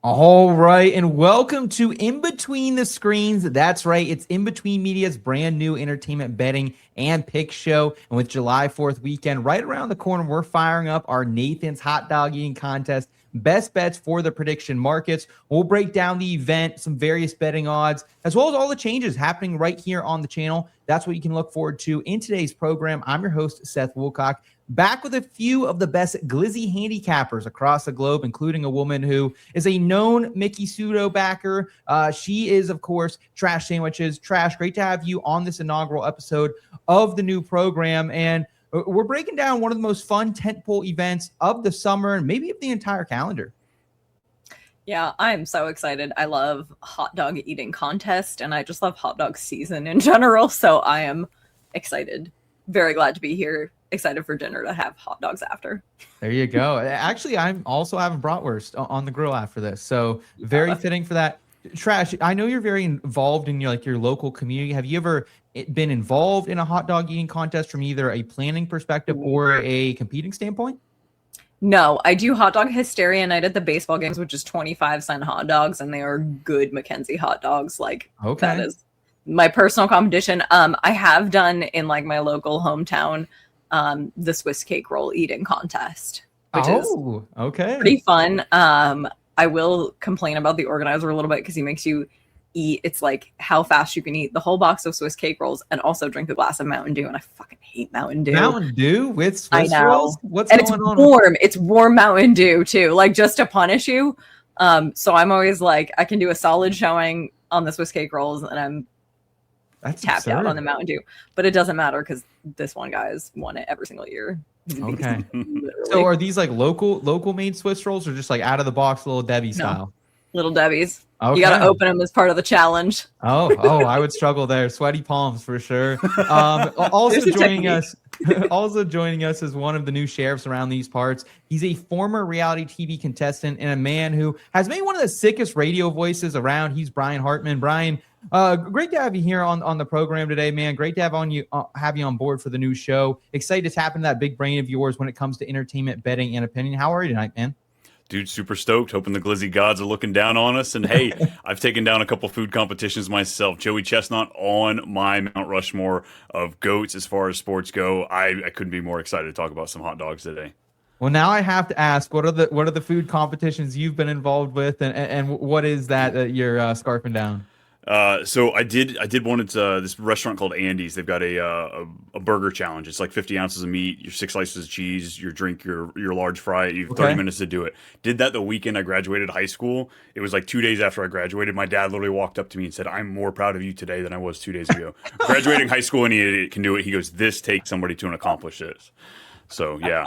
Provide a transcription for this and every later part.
All right, and welcome to In Between the Screens. That's right, it's In Between Media's brand new entertainment betting and pick show. And with July 4th weekend right around the corner, we're firing up our Nathan's hot dog eating contest. Best bets for the prediction markets. We'll break down the event, some various betting odds, as well as all the changes happening right here on the channel. That's what you can look forward to in today's program. I'm your host, Seth Woolcock, back with a few of the best glizzy handicappers across the globe, including a woman who is a known Miki Sudo backer. She is, of course, Trash Sandwiches. Trash, great to have you on this inaugural episode of the new program. And we're breaking down one of the most fun tentpole events of the summer and maybe of the entire calendar. Yeah, I'm so excited. I love hot dog eating contest, and I just love hot dog season in general. So I am excited. Very glad to be here. Excited for dinner to have hot dogs after. There you go. Actually, I'm also having bratwurst on the grill after this. So very fitting for that. Trash, I know you're very involved in your local community. Have you ever been involved in a hot dog eating contest from either a planning perspective or a competing standpoint? No, I do hot dog hysteria night at the baseball games, which is 25-cent hot dogs, and they are good Mackenzie hot dogs. That is my personal competition. I have done in my local hometown the Swiss cake roll eating contest, which is pretty fun. I will complain about the organizer a little bit because he makes you eat. It's like how fast you can eat the whole box of Swiss cake rolls and also drink a glass of Mountain Dew. And I fucking hate Mountain Dew. Mountain Dew with Swiss rolls? What's going on? It's warm. It's warm Mountain Dew too, just to punish you. So I'm always I can do a solid showing on the Swiss cake rolls and I'm tapped out on the Mountain Dew. But it doesn't matter because this one guy has won it every single year. Okay. So are these local made Swiss rolls or just out of the box Little Debbie style? Little Debbie's. Okay. You got to open them as part of the challenge. Oh, I would struggle there. Sweaty palms for sure. Also joining us is one of the new sheriffs around these parts. He's a former reality TV contestant and a man who has made one of the sickest radio voices around. He's Brian Harmon. Brian, great to have you here on the program today, man. Great to have you on board for the new show. Excited to tap into that big brain of yours when it comes to entertainment, betting, and opinion. How are you tonight, man? Dude, super stoked. Hoping the glizzy gods are looking down on us. And hey, I've taken down a couple food competitions myself. Joey Chestnut on my Mount Rushmore of goats as far as sports go. I couldn't be more excited to talk about some hot dogs today. Well, now I have to ask, what are the food competitions you've been involved with, and what is that you're scarfing down? So I did one at this restaurant called Andy's. They've got a burger challenge. It's 50 ounces of meat, your 6 slices of cheese, your drink, your large fry. You have 30 minutes to do it. Did that the weekend I graduated high school. It was 2 days after I graduated. My dad literally walked up to me and said, "I'm more proud of you today than I was 2 days ago." Graduating high school and he can do it. He goes, "This takes somebody to accomplish this." So yeah,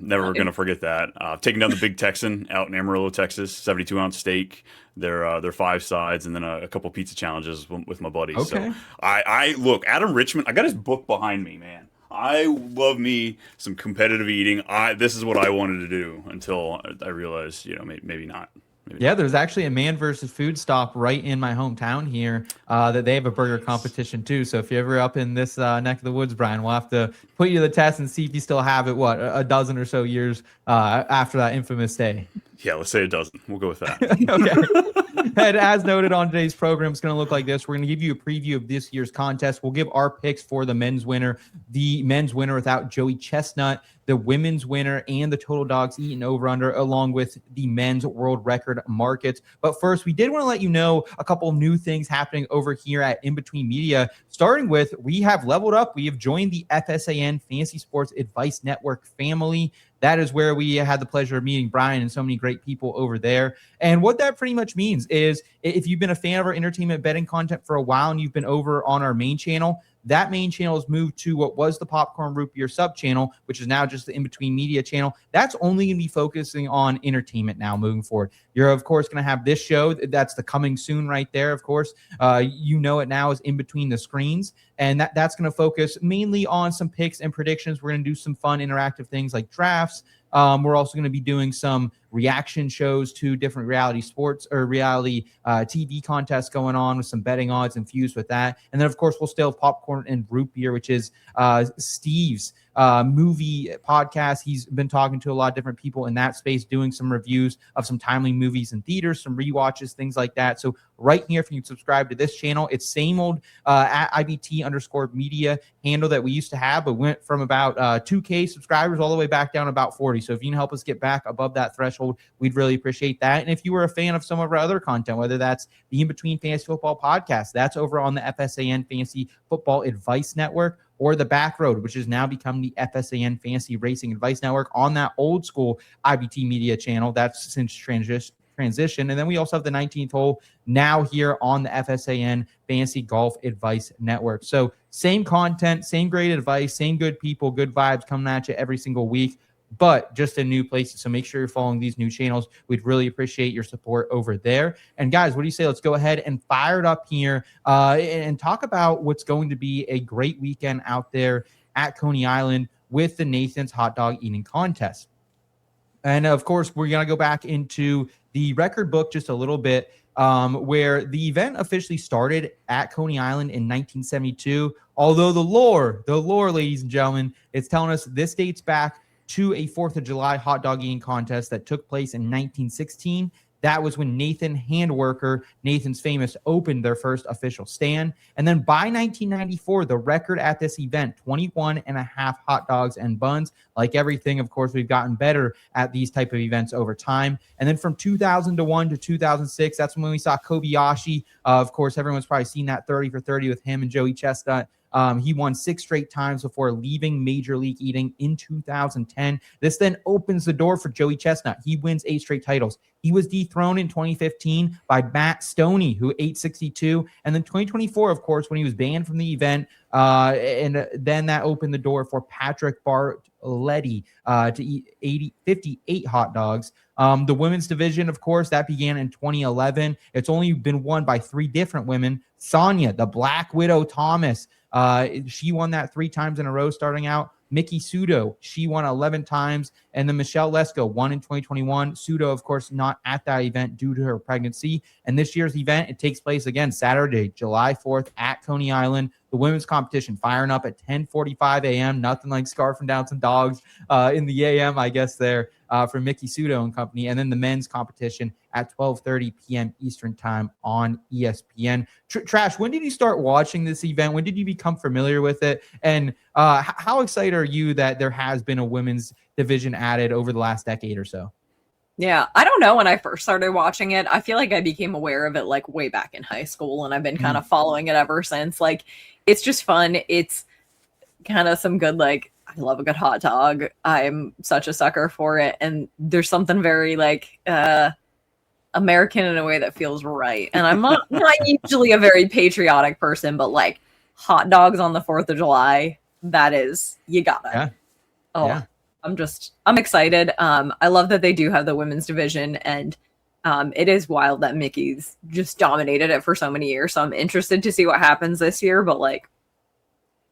never gonna forget that. Taking down the Big Texan out in Amarillo, Texas, 72-ounce steak. They're 5 sides, and then a couple pizza challenges with my buddies. Okay. So I look, Adam Richman. I got his book behind me, man. I love me some competitive eating. This is what I wanted to do until I realized, maybe not. Yeah, there's actually a Man versus Food stop right in my hometown here that they have a burger competition too. So if you're ever up in this neck of the woods, Brian, we'll have to put you to the test and see if you still have it, a dozen or so years after that infamous day. Yeah, let's say a dozen. We'll go with that. Okay. And as noted on today's program, it's going to look like this. We're going to give you a preview of this year's contest. We'll give our picks for the men's winner without Joey Chestnut, the women's winner, and the total dogs eaten over under, along with the men's world record markets. But first, we did want to let you know a couple of new things happening over here at In Between Media. Starting with, we have leveled up. We have joined the FSAN Fantasy Sports Advice Network family. That is where we had the pleasure of meeting Brian and so many great people over there. And what that pretty much means is if you've been a fan of our entertainment betting content for a while and you've been over on our main channel, that main channel has moved to what was the Popcorn Root Beer sub channel, which is now just the In Between Media channel. That's only going to be focusing on entertainment now moving forward. You're, of course, going to have this show. That's the coming soon right there, of course. You know it now is In Between the Screens. And that's going to focus mainly on some picks and predictions. We're going to do some fun interactive things like drafts. We're also going to be doing some reaction shows to different reality sports or reality TV contests going on with some betting odds infused with that. And then, of course, we'll still have Popcorn and Root Beer, which is Steve's movie podcast. He's been talking to a lot of different people in that space, doing some reviews of some timely movies in theaters, some rewatches, things like that. So right here, if you can subscribe to this channel, it's same old at IBT_media handle that we used to have, but went from about 2K subscribers all the way back down about 40. So if you can help us get back above that threshold, we'd really appreciate that. And if you were a fan of some of our other content, whether that's the In Between Fantasy Football podcast, that's over on the FSAN Fantasy Football Advice Network, or the Back Road, which has now become the FSAN Fantasy Racing Advice Network on that old school IBT media channel. That's since transition. And then we also have the 19th hole now here on the FSAN Fantasy Golf Advice Network. So same content, same great advice, same good people, good vibes coming at you every single week, but just in new places. So make sure you're following these new channels. We'd really appreciate your support over there. And guys, what do you say? Let's go ahead and fire it up here and talk about what's going to be a great weekend out there at Coney Island with the Nathan's Hot Dog Eating Contest. And of course, we're going to go back into the record book just a little bit, where the event officially started at Coney Island in 1972. Although the lore, ladies and gentlemen, it's telling us this dates back to a 4th of July hot dog eating contest that took place in 1916. That was when Nathan Handworker, Nathan's Famous, opened their first official stand. And then by 1994, the record at this event, 21 and a half hot dogs and buns. Like everything, of course, we've gotten better at these type of events over time. And then from 2001 to 2006, that's when we saw Kobayashi. Of course, everyone's probably seen that 30 for 30 with him and Joey Chestnut. He won 6 straight times before leaving Major League Eating in 2010. This then opens the door for Joey Chestnut. He wins 8 straight titles. He was dethroned in 2015 by Matt Stoney, who ate 62. And then 2024, of course, when he was banned from the event. And then that opened the door for Patrick Bartletti to eat 58 hot dogs. The women's division, of course, that began in 2011. It's only been won by 3 different women. Sonia, the Black Widow Thomas, she won that 3 times in a row starting out. Miki Sudo, she won 11 times. And then Michelle Lesco won in 2021. Sudo, of course, not at that event due to her pregnancy. And this year's event, it takes place again Saturday, July 4th at Coney Island. The women's competition firing up at 10:45 a.m. Nothing like scarfing down some dogs in the a.m., I guess, there for Miki Sudo and company. And then the men's competition at 12:30 p.m. Eastern time on ESPN. Trash, when did you start watching this event? When did you become familiar with it? And how excited are you that there has been a women's division added over the last decade or so? Yeah, I don't know when I first started watching it. I feel like I became aware of it like way back in high school, and I've been kind of following it ever since. Like, it's just fun. It's kind of some good, like, I love a good hot dog. I'm such a sucker for it. And there's something very like American in a way that feels right. And I'm not usually a very patriotic person, but like hot dogs on the 4th of July, that is, you gotta. Yeah. Oh, yeah. I'm excited. I love that they do have the women's division, and it is wild that Mickey's just dominated it for so many years. So I'm interested to see what happens this year, but like,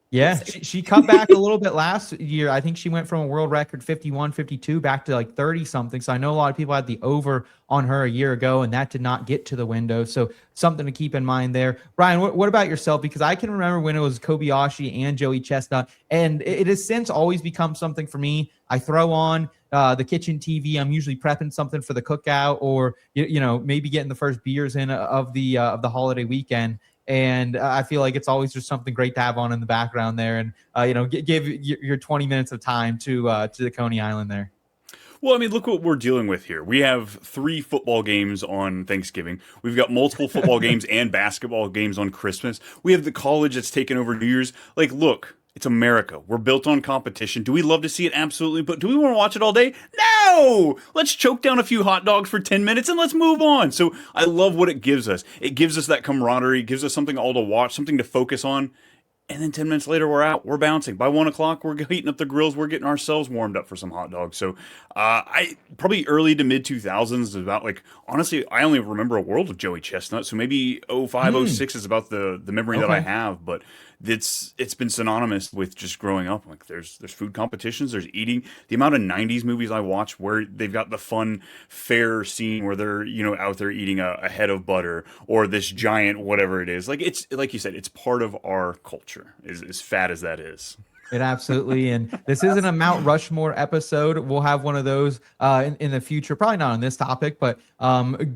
yeah, she cut back a little bit last year. I think she went from a world record 51, 52 back to like 30 something. So I know a lot of people had the over on her a year ago, and that did not get to the window. So something to keep in mind there. Brian, what about yourself? Because I can remember when it was Kobayashi and Joey Chestnut, and it has since always become something for me. I throw on the kitchen TV. I'm usually prepping something for the cookout, or you know, maybe getting the first beers in of the holiday weekend. And I feel like it's always just something great to have on in the background there, and you know, give your 20 minutes of time to the Coney Island there. Well, I mean, look what we're dealing with here. We have 3 football games on Thanksgiving. We've got multiple football games and basketball games on Christmas. We have the college that's taken over New Year's. Like, look, it's America. We're built on competition. Do we love to see it? Absolutely. But do we want to watch it all day? No! Let's choke down a few hot dogs for 10 minutes and let's move on. So I love what it gives us. It gives us that camaraderie. It gives us something all to watch, something to focus on. And then 10 minutes later, we're out. We're bouncing. By 1 o'clock, we're heating up the grills. We're getting ourselves warmed up for some hot dogs. So, I probably early to mid 2000s is about like, honestly, I only remember a world of Joey Chestnut. So maybe 05, 06 is about the memory that I have. But it's been synonymous with just growing up. Like there's food competitions, there's eating. The amount of 90s movies I watch where they've got the fun fair scene where they're, out there eating a head of butter or this giant whatever it is. Like it's like you said, it's part of our culture, as fat as that is. It absolutely, and this isn't a Mount Rushmore episode. We'll have one of those in the future, probably not on this topic, but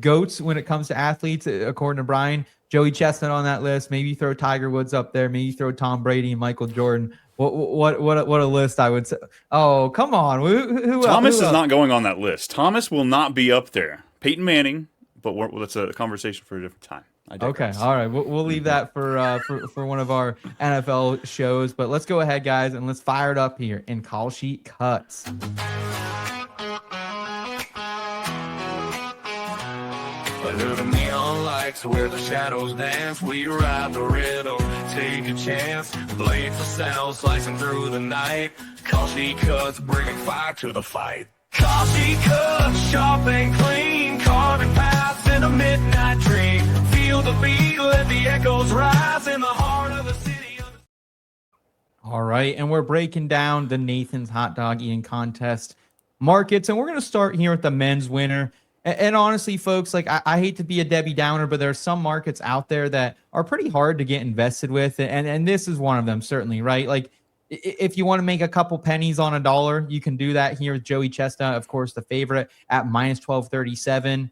GOATs when it comes to athletes, according to Brian, Joey Chestnut on that list. Maybe throw Tiger Woods up there. Maybe throw Tom Brady and Michael Jordan. What a list I would say. Oh, come on. Who Thomas is not going on that list. Thomas will not be up there. Peyton Manning, but that's a conversation for a different time. Okay, all right. We'll leave that for one of our NFL shows. But let's go ahead, guys, and let's fire it up here in Kalshi Cuts. Under the neon lights where the shadows dance, we ride the rhythm, take a chance, blade for sound, slicing through the night. Kalshi Cuts, bringing fire to the fight. Kalshi Cuts, sharp and clean, carving paths in a midnight dream. Feel the beat, let the echoes rise in the heart of the city. All right, and we're breaking down the Nathan's Hot Dog Eating Contest markets, and we're going to start here with the men's winner. And honestly, folks, like I hate to be a Debbie Downer, but there are some markets out there that are pretty hard to get invested with, and this is one of them, certainly, right? Like if you want to make a couple pennies on a dollar, you can do that here with Joey Chestnut, of course, the favorite at minus 1237.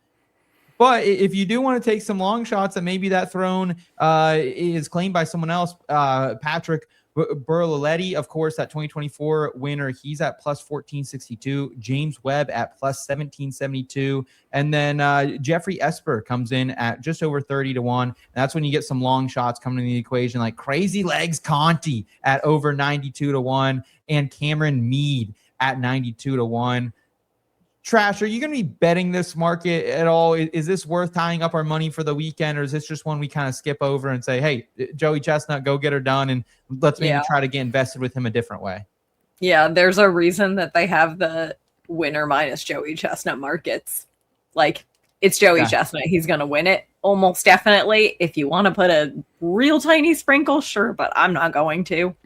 But if you do want to take some long shots and maybe that throne is claimed by someone else, Patrick Berloletti, of course, that 2024 winner, he's at plus 1462. James Webb at plus 1772. And then Geoffrey Esper comes in at just over 30 to 1. And that's when you get some long shots coming in the equation, like Crazy Legs Conti at over 92 to 1 and Cameron Mead at 92 to 1. Trash, are you going to be betting this market at all? Is this worth tying up our money for the weekend, or is this just one we kind of skip over and say, hey, Joey Chestnut, go get her done, and let's maybe try to get invested with him a different way? Yeah, there's a reason that they have the winner minus Joey Chestnut markets. Like, it's Joey Chestnut. He's going to win it almost definitely. If you want to put a real tiny sprinkle, sure, but I'm not going to.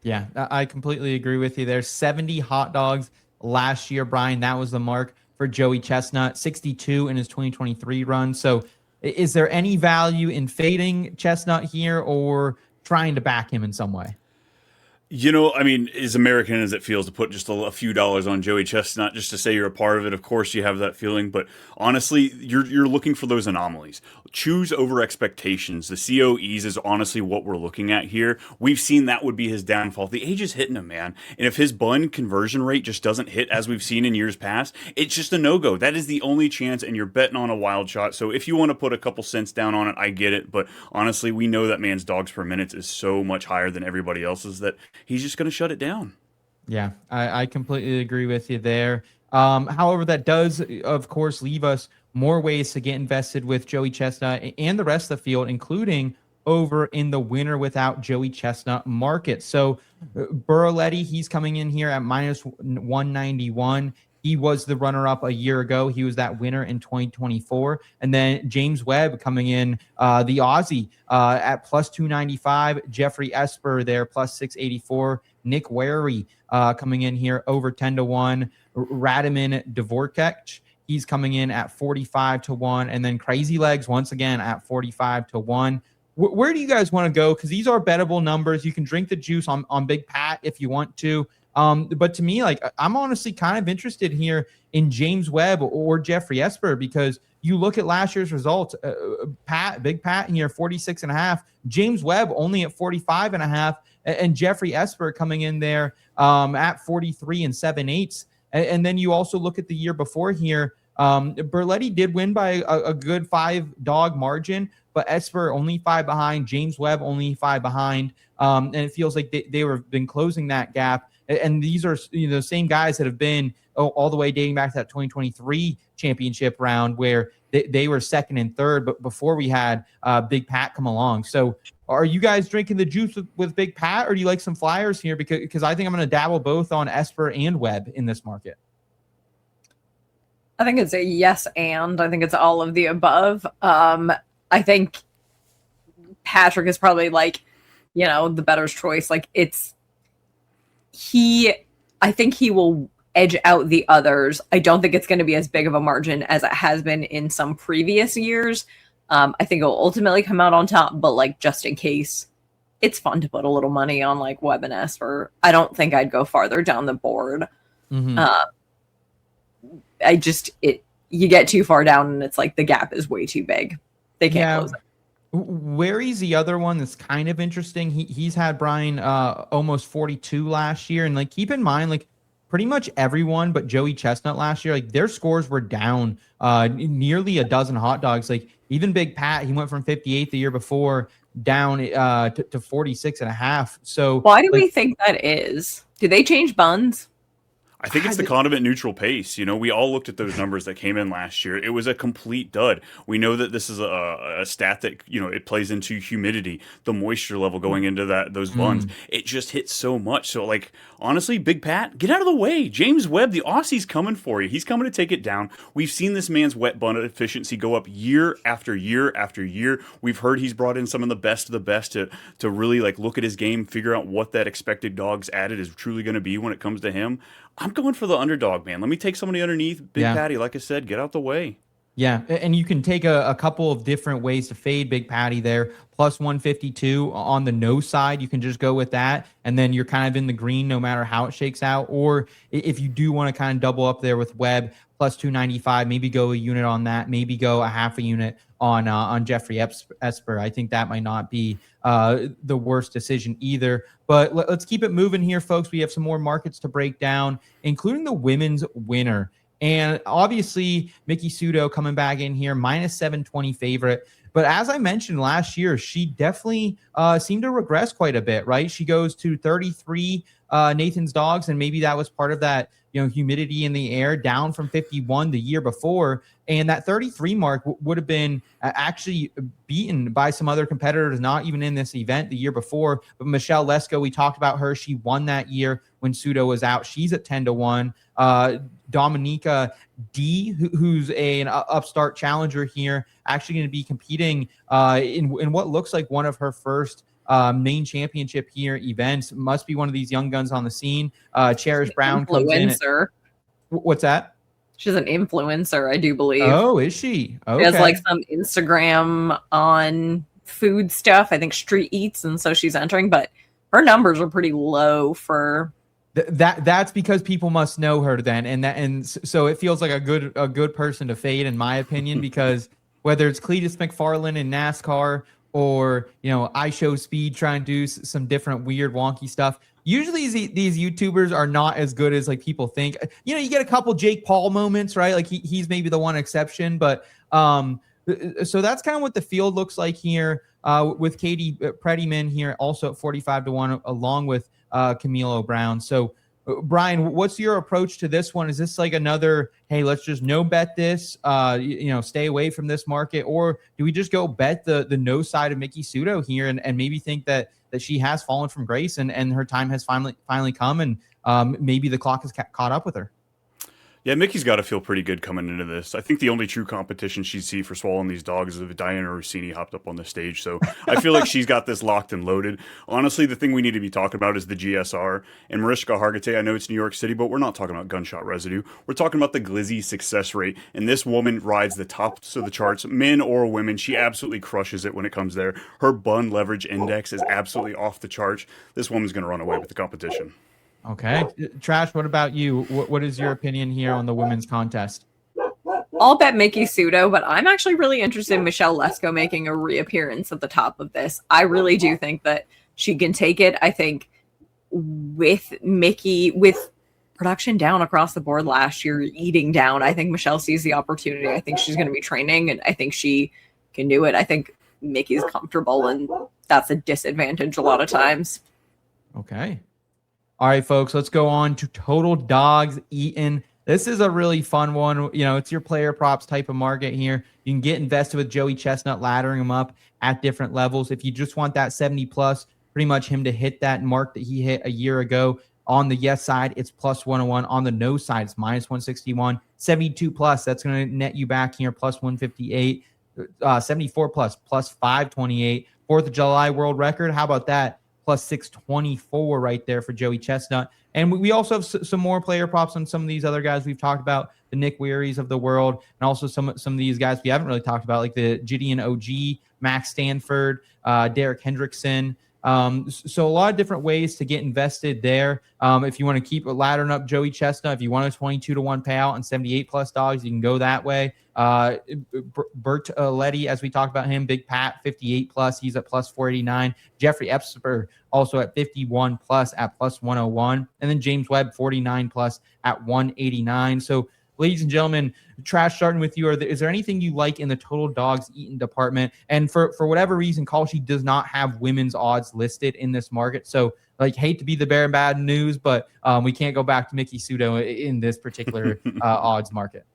Yeah, I completely agree with you. There's 70 hot dogs last year, Brian. That was the mark for Joey Chestnut, 62 in his 2023 run. So is there any value in fading Chestnut here or trying to back him in some way? I mean, as American as it feels to put just a few dollars on Joey Chestnut just to say you're a part of it, of course you have that feeling. But honestly, you're looking for those anomalies. Choose over expectations. The COEs is honestly what we're looking at here. We've seen that would be his downfall. The age is hitting him, man. And if his bun conversion rate just doesn't hit as we've seen in years past, it's just a no-go. That is the only chance, and you're betting on a wild shot. So if you want to put a couple cents down on it, I get it. But honestly, we know that man's dogs per minute is so much higher than everybody else's that he's just going to shut it down. Yeah, I completely agree with you there. However, that does, of course, leave us more ways to get invested with Joey Chestnut and the rest of the field, including over in the winner without Joey Chestnut market. So Berloletti, he's coming in here at minus 191. He was the runner-up a year ago. He was that winner in 2024. And then James Webb coming in, the Aussie, at plus 295. Geoffrey Esper there, plus 684. Nick Wary coming in here over 10 to 1. Radiman Dvorkech, he's coming in at 45 to 1. And then Crazy Legs, once again, at 45 to 1. Where do you guys want to go? Because these are bettable numbers. You can drink the juice on Big Pat if you want to. But to me, like, I'm honestly kind of interested here in James Webb or Geoffrey Esper, because you look at last year's results, Big Pat in here, 46.5, James Webb only at 45.5, and Geoffrey Esper coming in there at 43 and 7/8. And then you also look at the year before here, Berloletti did win by a good 5-dog margin, but Esper only 5 behind, James Webb only 5 behind. And it feels like they were been closing that gap. And these are the same guys that have been all the way dating back to that 2023 championship round where they were second and third, but before we had Big Pat come along. So are you guys drinking the juice with Big Pat, or do you like some flyers here? Because I think I'm going to dabble both on Esper and Webb in this market. I think it's a yes, and I think it's all of the above. I think Patrick is probably like, the better choice. Like I think he will edge out the others. I don't think it's going to be as big of a margin as it has been in some previous years. I think it'll ultimately come out on top, but like, just in case, it's fun to put a little money on like Webb and Esper. I don't think I'd go farther down the board. Mm-hmm. You get too far down and it's like the gap is way too big. They can't close it. Wary's the other one that's kind of interesting. He's had Brian almost 42 last year, and like, keep in mind, like, pretty much everyone but Joey Chestnut last year, like, their scores were down nearly a dozen hot dogs. Like, even Big Pat, he went from 58 the year before down to 46 and a half. So why do we think that is? Did they change buns? I think it's the condiment neutral pace. We all looked at those numbers that came in last year. It was a complete dud. We know that this is a stat that, it plays into humidity, the moisture level going into those buns. It just hits so much. So, like, honestly, Big Pat, get out of the way. James Webb, the Aussie's coming for you. He's coming to take it down. We've seen this man's wet bun efficiency go up year after year after year. We've heard he's brought in some of the best to really, like, look at his game, figure out what that expected dogs added is truly going to be when it comes to him. I'm going for the underdog, man. Let me take somebody underneath. Big Patty, like I said, get out the way. Yeah, and you can take a couple of different ways to fade Big Patty there. Plus 152 on the no side. You can just go with that, and then you're kind of in the green no matter how it shakes out. Or if you do want to kind of double up there with Webb, plus 295, maybe go a unit on that. Maybe go a half a unit on Geoffrey Esper. I think that might not be the worst decision either. But let's keep it moving here, folks. We have some more markets to break down, including the women's winner. And obviously, Miki Sudo coming back in here, minus 720 favorite. But as I mentioned last year, she definitely seemed to regress quite a bit, right? She goes to 33 Nathan's Dogs, and maybe that was part of that, humidity in the air, down from 51 the year before. And that 33 mark would have been actually beaten by some other competitors, not even in this event the year before. But Michelle Lesco, we talked about her. She won that year when Sudo was out. She's at 10-1. Dominica D, who's an upstart challenger here, actually going to be competing in what looks like one of her first main championship here events. Must be one of these young guns on the scene. Cherish Brown comes in. What's that? She's an influencer, I do believe. Oh, is she? Okay. She has like some Instagram on food stuff. I think Street Eats, and so she's entering, but her numbers are pretty low for that's because people must know her then, and so it feels like a good person to fade, in my opinion, because whether it's Cletus McFarland in NASCAR or I Show Speed trying to do some different weird wonky stuff. Usually these YouTubers are not as good as like people think. You get a couple Jake Paul moments, right? Like he's maybe the one exception, but so that's kind of what the field looks like here with Katie Prettyman here also at 45-1 along with Camilo Brown. So Brian, what's your approach to this one? Is this like another, hey, let's just no bet this, stay away from this market, or do we just go bet the no side of Miki Sudo here and maybe think that she has fallen from grace and her time has finally come and maybe the clock has caught up with her? Yeah, Mickey's got to feel pretty good coming into this. I think the only true competition she'd see for swallowing these dogs is if Diana Rossini hopped up on the stage. So I feel like she's got this locked and loaded. Honestly, the thing we need to be talking about is the GSR. And Mariska Hargitay, I know it's New York City, but we're not talking about gunshot residue. We're talking about the glizzy success rate. And this woman rides the tops of the charts, men or women. She absolutely crushes it when it comes there. Her bun leverage index is absolutely off the charts. This woman's going to run away with the competition. Okay. Trash, what about you? What is your opinion here on the women's contest? I'll bet Miki Sudo, but I'm actually really interested in Michelle Lesco making a reappearance at the top of this. I really do think that she can take it. I think with Miki, with production down across the board last year, eating down, I think Michelle sees the opportunity. I think she's going to be training, and I think she can do it. I think Miki's comfortable, and that's a disadvantage a lot of times. Okay. All right, folks, let's go on to total dogs eaten This is a really fun one. You know, it's your player props type of market here. You can get invested with Joey Chestnut, laddering him up at different levels. If you just want that 70 plus, pretty much him to hit that mark that he hit a year ago. On the yes side, it's plus 101. On the no side, it's minus 161. 72 plus, that's going to net you back here plus 158. 74 plus 528. 4th of July world record. How about that? Plus 624 right there for Joey Chestnut. And we also have some more player props on some of these other guys we've talked about, the Nick Wearies of the world, and also some of these guys we haven't really talked about, like the Gideon OG, Max Stanford, Derek Hendrickson. So a lot of different ways to get invested there. If you want to keep laddering up Joey Chestnut, if you want a 22-1 payout and 78 plus dogs, you can go that way. Bert Letty, as we talked about him, Big Pat, 58 plus, he's at plus 489. Geoffrey Esper also at 51 plus at plus 101. And then James Webb, 49 plus at 189. So ladies and gentlemen, Trash, starting with you, is there anything you like in the total dogs eaten department? And for whatever reason, Kalshi does not have women's odds listed in this market. So, like, hate to be the bearer of bad news, but we can't go back to Miki Sudo in this particular odds market.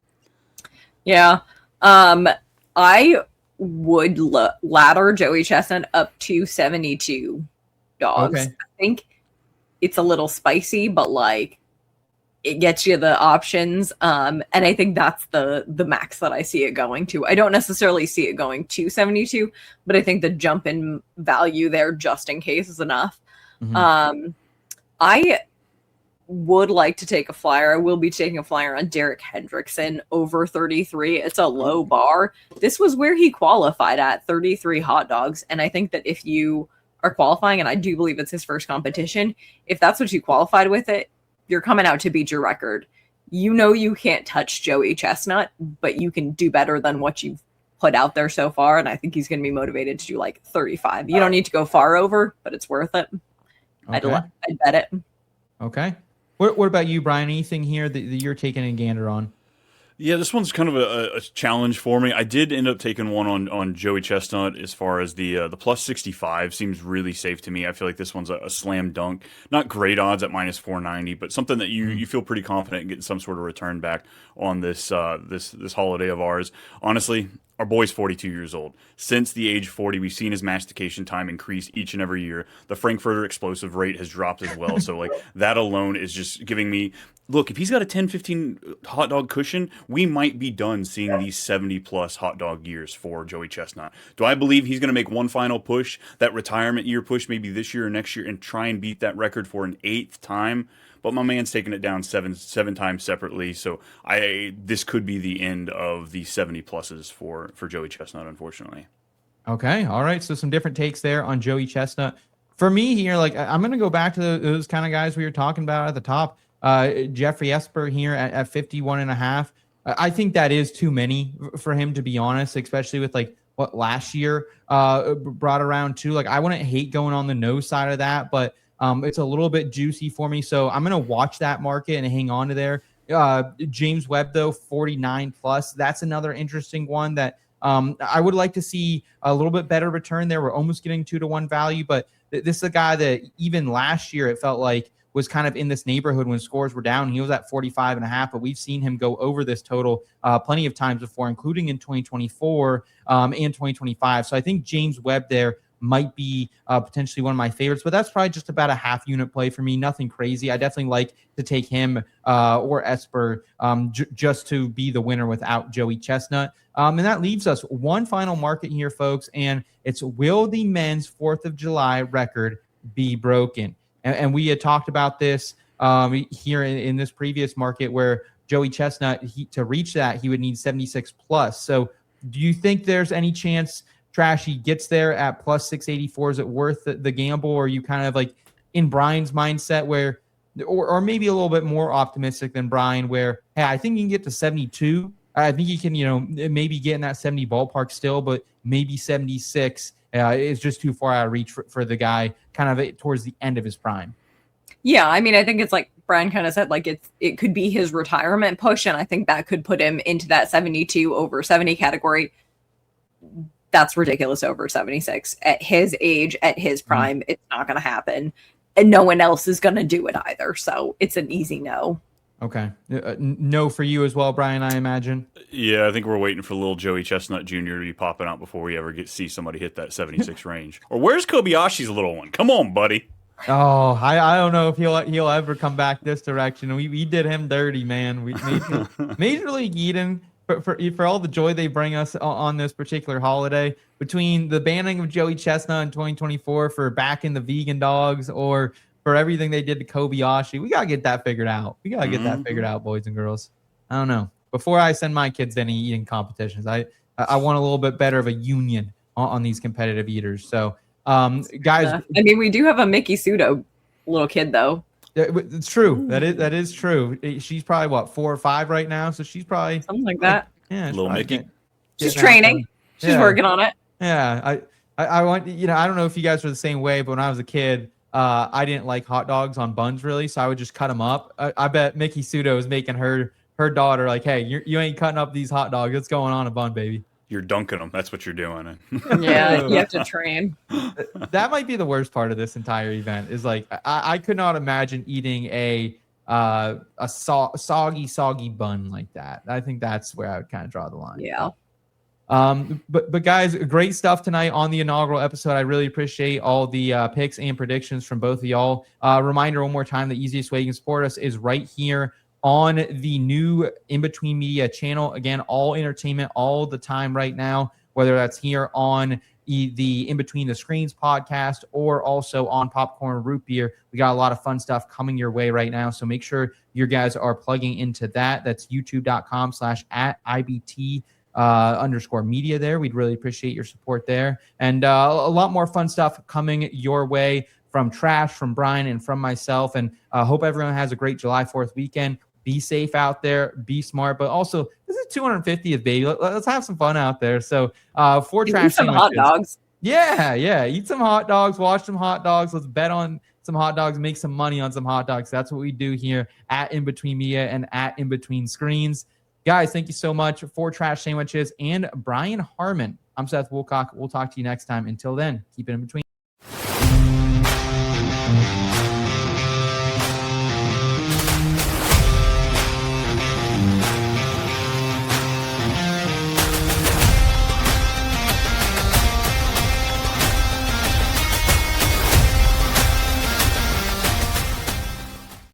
Yeah. I would ladder Joey Chestnut up to 72 dogs. Okay. I think it's a little spicy, but like, it gets you the options. And I think that's the max that I see it going to. I don't necessarily see it going to 72, but I think the jump in value there just in case is enough. Mm-hmm. I would like to take a flyer. I will be taking a flyer on Derek Hendrickson over 33. It's a low bar. This was where he qualified at 33 hot dogs. And I think that if you are qualifying, and I do believe it's his first competition, if that's what you qualified with it, you're coming out to beat your record. You know you can't touch Joey Chestnut, but you can do better than what you've put out there so far, and I think he's going to be motivated to do like 35. You don't need to go far over, but it's worth it. Okay. I'd bet it. Okay. What about you, Brian? Anything here that you're taking a gander on? Yeah, this one's kind of a challenge for me. I did end up taking one on Joey Chestnut as far as the plus 65 seems really safe to me. I feel like this one's a slam dunk. Not great odds at minus 490, but something that you feel pretty confident in getting some sort of return back on this this holiday of ours. Honestly, our boy's 42 years old. Since the age 40, we've seen his mastication time increase each and every year. The Frankfurter explosive rate has dropped as well. So, like, that alone is just giving me, look, if he's got a 10, 15 hot dog cushion, we might be done seeing these 70-plus hot dog years for Joey Chestnut. Do I believe he's going to make one final push, that retirement year push, maybe this year or next year, and try and beat that record for an 8th time? But my man's taking it down seven times separately, so this could be the end of the 70 pluses for Joey Chestnut, unfortunately. Okay, all right. So some different takes there on Joey Chestnut. For me here, like, I'm going to go back to those kind of guys we were talking about at the top. Geoffrey Esper here at 51.5. I think that is too many for him, to be honest, especially with like what last year brought around too. Like, I wouldn't hate going on the no side of that, but it's a little bit juicy for me. So I'm going to watch that market and hang on to there. James Webb, though, 49 plus. That's another interesting one that I would like to see a little bit better return there. We're almost getting 2-1 value, but this is a guy that even last year it felt like was kind of in this neighborhood when scores were down. He was at 45.5, but we've seen him go over this total plenty of times before, including in 2024 and 2025. So I think James Webb there might be potentially one of my favorites, but that's probably just about a half unit play for me. Nothing crazy. I definitely like to take him or Esper just to be the winner without Joey Chestnut. And that leaves us one final market here, folks, and it's, will the men's 4th of July record be broken? And we had talked about this here in this previous market where Joey Chestnut, to reach that, he would need 76 plus. So do you think there's any chance Trashy gets there at plus 684? Is it worth the gamble? Or are you kind of like in Brian's mindset where, or maybe a little bit more optimistic than Brian where, hey, I think you can get to 72. I think you can, maybe get in that 70 ballpark still, but maybe 76 is just too far out of reach for the guy kind of towards the end of his prime. Yeah, I mean, I think it's like Brian kind of said, like it could be his retirement push, and I think that could put him into that 72 over 70 category. That's ridiculous over 76. At his age, at his prime, it's not going to happen. And no one else is going to do it either. So it's an easy no. Okay. No for you as well, Brian, I imagine. Yeah, I think we're waiting for little Joey Chestnut Jr. to be popping out before we ever see somebody hit that 76 range. Or where's Kobayashi's little one? Come on, buddy. Oh, I don't know if he'll ever come back this direction. We did him dirty, man. We Major League Eden for all the joy they bring us on this particular holiday, between the banning of Joey Chestnut in 2024 for backing the vegan dogs, or for everything they did to Kobayashi, we gotta get that figured out. We gotta get that figured out, boys and girls. I don't know. Before I send my kids to any eating competitions, I want a little bit better of a union on these competitive eaters. So, guys, I mean, we do have a Miki Sudo little kid though. It's true. That is true. She's probably what, 4 or 5 right now, so she's probably something like that. Yeah, little Mickey. She's training. She's working on it. Yeah, I want, I don't know if you guys were the same way, but when I was a kid, I didn't like hot dogs on buns really, so I would just cut them up. I bet Miki Sudo is making her daughter like, hey, you ain't cutting up these hot dogs. It's going on a bun, baby. You're dunking them. That's what you're doing. Yeah, you have to train. That might be the worst part of this entire event. Is like I could not imagine eating a soggy bun like that. I think that's where I would kind of draw the line. Yeah. But guys, great stuff tonight on the inaugural episode. I really appreciate all the picks and predictions from both of y'all. Reminder one more time, the easiest way you can support us is right here on the new In Between Media channel. Again, all entertainment all the time right now, whether that's here on the In Between the Screens podcast or also on Popcorn Root Beer. We got a lot of fun stuff coming your way right now, so make sure you guys are plugging into that. That's youtube.com/@IBT _ media there. We'd really appreciate your support there. And a lot more fun stuff coming your way from Trash, from Brian, and from myself. And hope everyone has a great July 4th weekend. Be safe out there, be smart, but also this is 250th, baby. Let's have some fun out there. So for Trash, eat some hot dogs. Yeah. Eat some hot dogs, watch some hot dogs. Let's bet on some hot dogs, make some money on some hot dogs. That's what we do here at In Between Media and at In Between Screens. Guys, thank you so much for Trash Sandwiches and Brian Harmon. I'm Seth Woolcock. We'll talk to you next time. Until then, keep it in between.